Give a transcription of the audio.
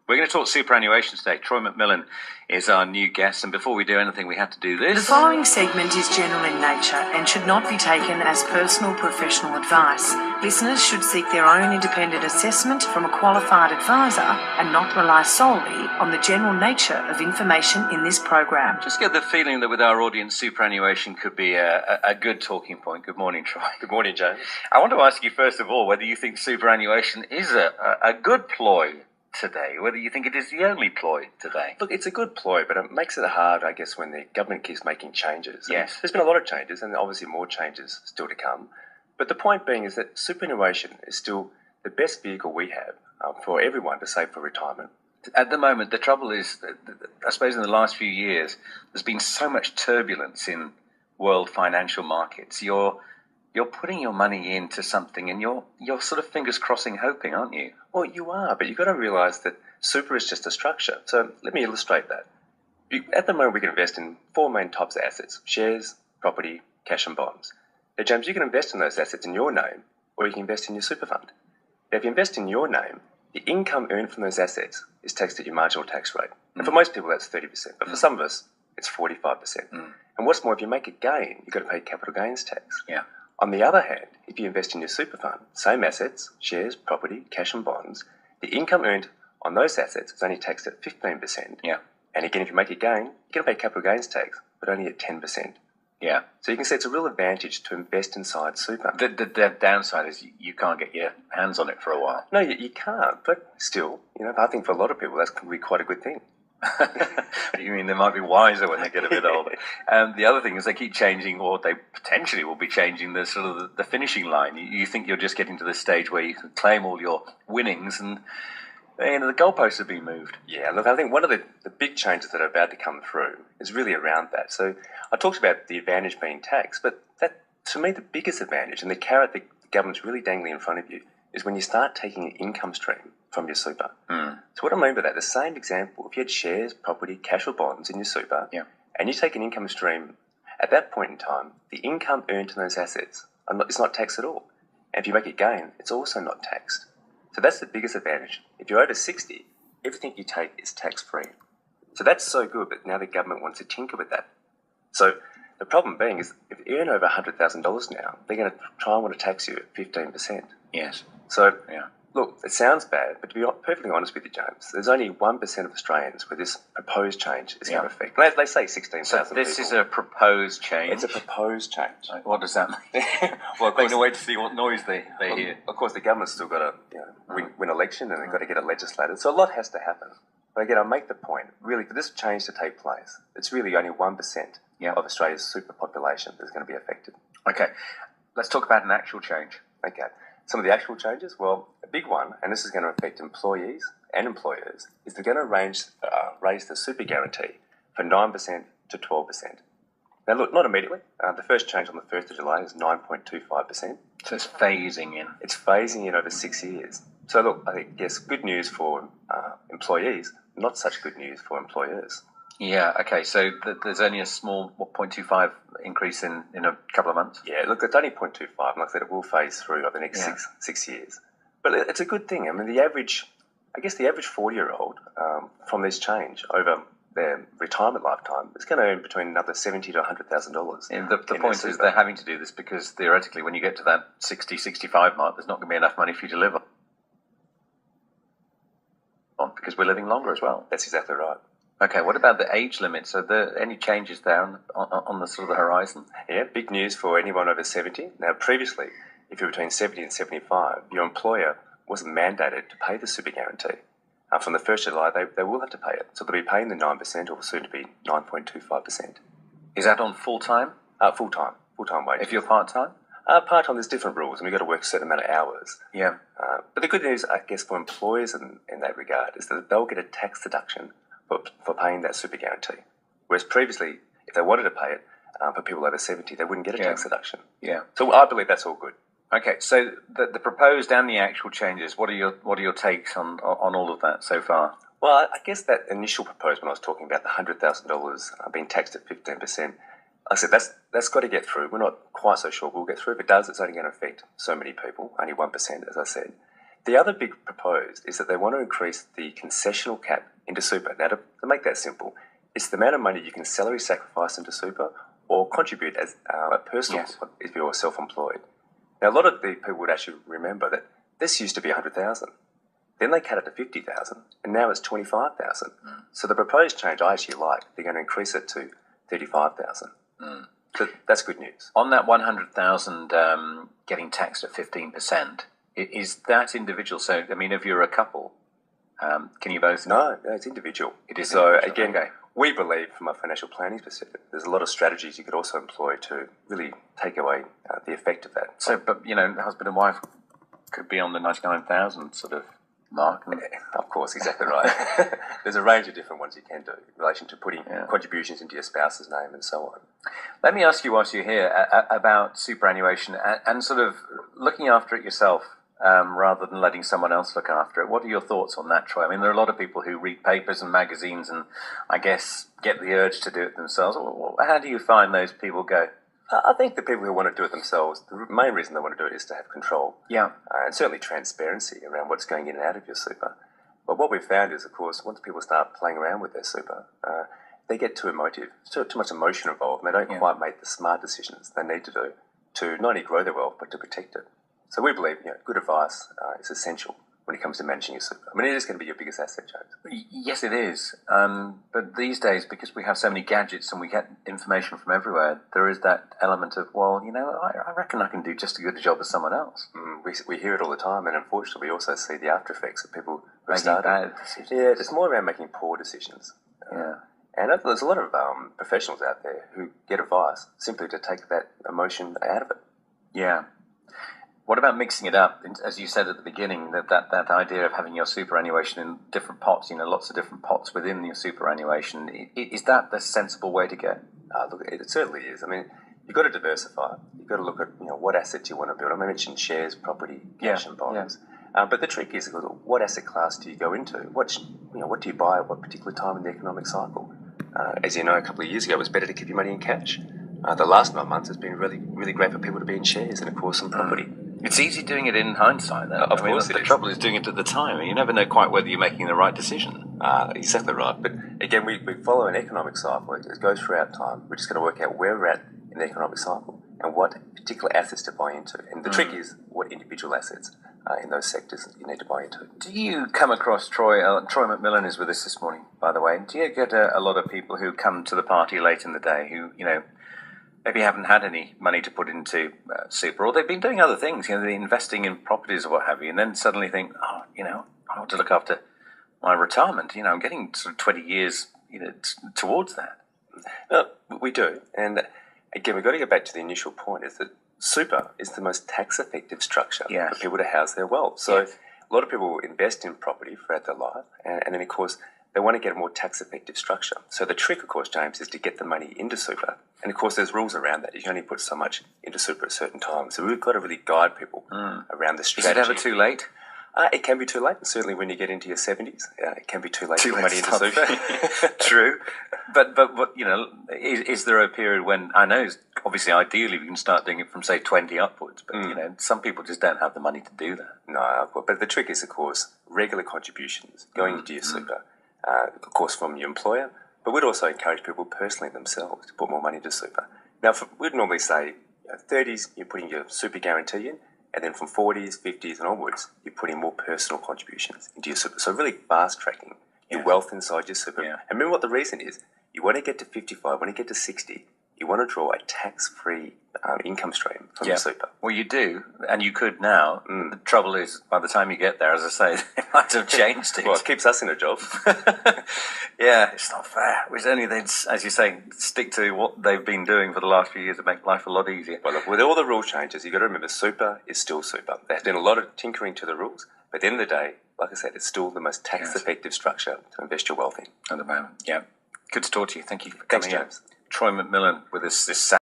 We're going to talk superannuation today. Troy MacMillan is our new guest, and before we do anything, we have to do this. The following segment is general in nature and should not be taken as personal professional advice. Listeners should seek their own independent assessment from a qualified advisor and not rely solely on the general nature of information in this program. Just get the feeling that with our audience, superannuation could be a good talking point. Good morning, Troy. Good morning, James. I want to ask you, first of all, whether you think superannuation is a good ploy today, whether you think it is the only ploy today. Look, it's a good ploy, but it makes it hard, I guess, when the government keeps making changes. Yes. And there's been a lot of changes, and obviously more changes still to come. But the point being is that superannuation is still the best vehicle we have for everyone to save for retirement. At the moment, the trouble is, I suppose in the last few years, there's been so much turbulence in world financial markets. You're putting your money into something and you're sort of fingers crossing hoping, aren't you? Well, you are, but you've got to realise that super is just a structure. So let me illustrate that. At the moment, we can invest in four main types of assets: shares, property, cash and bonds. Now, James, you can invest in those assets in your name, or you can invest in your super fund. Now, if you invest in your name, the income earned from those assets is taxed at your marginal tax rate. And for most people, that's 30%. But for some of us, it's 45%. And what's more, if you make a gain, you've got to pay capital gains tax. Yeah. On the other hand, if you invest in your super fund, same assets, shares, property, cash and bonds, the income earned on those assets is only taxed at 15%. Yeah. And again, if you make a gain, you're going to pay capital gains tax, but only at 10%. Yeah. So you can see it's a real advantage to invest inside super. The downside is you can't get your hands on it for a while. No, you can't, but still, I think for a lot of people that's going to be quite a good thing. You mean they might be wiser when they get a bit older? The other thing is they keep changing, or they potentially will be changing the sort of the finishing line. You think you're just getting to the stage where you can claim all your winnings, and the goalposts have been moved. Yeah, look, I think one of the big changes that are about to come through is really around that. So I talked about the advantage being tax, but that, to me, the biggest advantage and the carrot the government's really dangling in front of you is when you start taking an income stream from your super. So what I mean by that, the same example, if you had shares, property, cash or bonds in your super, and you take an income stream, at that point in time, the income earned on those assets is not taxed at all. And if you make a gain, it's also not taxed. So that's the biggest advantage. If you're over 60, everything you take is tax-free. So that's so good, but now the government wants to tinker with that. So the problem being is if you earn over $100,000 now, they're going to try and want to tax you at 15%. Yes. So, look, it sounds bad, but to be perfectly honest with you, James, there's only 1% of Australians where this proposed change is going to affect. They say 16,000 So this people. is a proposed change? It's a proposed change. What does that mean? Well, they're going to wait to see what noise they hear. Of course, the government's still got to win election and they've got to get it legislated. So a lot has to happen. But again, I'll make the point, really, for this change to take place, it's really only 1% of Australia's super population that's going to be affected. Okay, let's talk about an actual change. Okay. Some of the actual changes, well, a big one, and this is going to affect employees and employers, is they're going to raise the super guarantee from 9% to 12%. Now, look, not immediately. The first change on the 1st of July is 9.25%. So it's phasing in. It's phasing in over 6 years. So, look, I think, yes, good news for employees, not such good news for employers. Yeah, okay, so there's only a small 0.25 increase in a couple of months? Yeah, look, it's only 0.25, and like I said, it will phase through over the next six years. But it's a good thing. I mean, the average 40-year-old from this change over their retirement lifetime is going to earn between another $70,000 to $100,000. And the point is they're having to do this because theoretically when you get to that 60, 65 mark, there's not going to be enough money for you to live on because we're living longer as well. That's exactly right. Okay, what about the age limits? Are there any changes there on the sort of the horizon? Yeah, big news for anyone over 70. Now, previously, if you're between 70 and 75, your employer wasn't mandated to pay the super guarantee. From the 1st of July, they will have to pay it. So they'll be paying the 9% or soon to be 9.25%. Is that on full-time? Full-time wage. If you're part-time? Part-time, there's different rules, and we've got to work a certain amount of hours. Yeah. But the good news, I guess, for employers in that regard is that they'll get a tax deduction for paying that super guarantee. Whereas previously, if they wanted to pay it for people over 70, they wouldn't get a tax deduction. Yeah. So I believe that's all good. Okay, so the proposed and the actual changes, what are your takes on all of that so far? Well, I guess that initial proposal when I was talking about the $100,000 being taxed at 15%, I said that's got to get through. We're not quite so sure we'll get through. If it does, it's only going to affect so many people, only 1%, as I said. The other big proposed is that they want to increase the concessional cap into super. Now, to make that simple, it's the amount of money you can salary sacrifice into super or contribute as a personal if you're self-employed. Now, a lot of the people would actually remember that this used to be 100,000. Then they cut it to 50,000, and now it's 25,000. So the proposed change I actually like. They're going to increase it to 35,000. So that's good news. On that 100,000 getting taxed at 15%, is that individual? So, I mean, if you're a couple, can you both? No, it's individual. It is so individual. Again, we believe from a financial planning perspective, there's a lot of strategies you could also employ to really take away the effect of that. So, but husband and wife could be on the 99,000 sort of mark. Of course, exactly right. There's a range of different ones you can do in relation to putting contributions into your spouse's name and so on. Let me ask you whilst you're here about superannuation and sort of looking after it yourself rather than letting someone else look after it. What are your thoughts on that, Troy? I mean, there are a lot of people who read papers and magazines and I guess get the urge to do it themselves. How do you find those people go? I think the people who want to do it themselves, the main reason they want to do it is to have control. Yeah. And certainly transparency around what's going in and out of your super. But what we've found is, of course, once people start playing around with their super, they get too emotive. Too much emotion involved, and they don't quite make the smart decisions they need to do to not only grow their wealth, but to protect it. So we believe good advice is essential when it comes to managing your super. I mean, it is going to be your biggest asset, James. Yes, it is. But these days, because we have so many gadgets and we get information from everywhere, there is that element of, I reckon I can do just as good a job as someone else. We hear it all the time, and unfortunately, we also see the after effects of people who making started. bad decisions. Yeah, it's more around making poor decisions. And there's a lot of professionals out there who get advice simply to take that emotion out of it. Yeah. What about mixing it up? As you said at the beginning, that idea of having your superannuation in different pots, lots of different pots within your superannuation, is that the sensible way to go? Look, it certainly is. I mean, you've got to diversify. You've got to look at what assets you want to build. I mentioned shares, property, cash and bonds. But the trick is, what asset class do you go into? What do you buy at what particular time in the economic cycle? As you know, a couple of years ago, it was better to keep your money in cash. The last 9 months has been really, really great for people to be in shares and, of course, some property. It's easy doing it in hindsight, though. Of course the trouble is doing it at the time. You never know quite whether you're making the right decision. Exactly right. But again, we follow an economic cycle. It goes throughout time. We're just going to work out where we're at in the economic cycle and what particular assets to buy into. And the trick is what individual assets in those sectors you need to buy into. Do you come across Troy? Troy MacMillan is with us this morning, by the way. Do you get a lot of people who come to the party late in the day who, maybe haven't had any money to put into super, or they've been doing other things, they're investing in properties or what have you, and then suddenly think, I want to look after my retirement. I'm getting sort of 20 years, towards that. We do, and again, we've got to go back to the initial point: is that super is the most tax-effective structure for people to house their wealth. So a lot of people invest in property throughout their life, and then of course they want to get a more tax-effective structure. So the trick, of course, James, is to get the money into super. And, of course, there's rules around that. You can only put so much into super at certain times. So we've got to really guide people around the strategy. Is it ever too late? It can be too late. And certainly when you get into your 70s, it can be too late to put money into super. True. But is there a period when, I know, obviously, ideally, we can start doing it from, say, 20 upwards. But, some people just don't have the money to do that. No, but the trick is, of course, regular contributions going into your super. Of course, from your employer, but we'd also encourage people personally themselves to put more money into super. Now, we'd normally say 30s, you're putting your super guarantee in, and then from 40s, 50s and onwards, you're putting more personal contributions into your super. So really fast-tracking your wealth inside your super. And remember what the reason is. You want to get to 55, when you get to 60, you want to draw a tax-free income stream from your super. Well, you do, and you could now. The trouble is, by the time you get there, as I say, they might have changed it. Well, it keeps us in a job. It's not fair. It's only they'd, as you say, stick to what they've been doing for the last few years to make life a lot easier. Well, look, with all the rule changes, you've got to remember super is still super. There's been a lot of tinkering to the rules, but at the end of the day, like I said, it's still the most tax-effective structure to invest your wealth in. At the moment, Good to talk to you. Thank you for coming in. Thanks, James. Troy MacMillan with us this